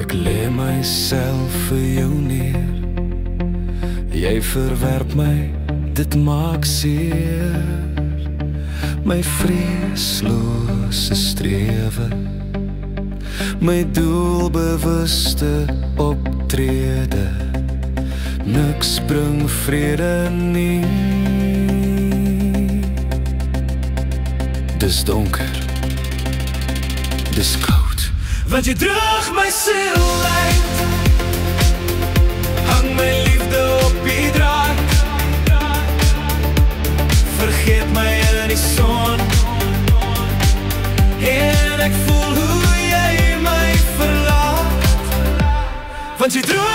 Ek lê myself vir jou neer. Jy verwerp my, dit maak seer. My vreeslose strewe, my doelbewuste optrede. Niks bring vrede nie. Dis donker, dis koud, want jy droog my siel uit. Hang my liefde op die draad. Vergeet my in die son. En ek voel hoe jy my verlaat. Want jy droog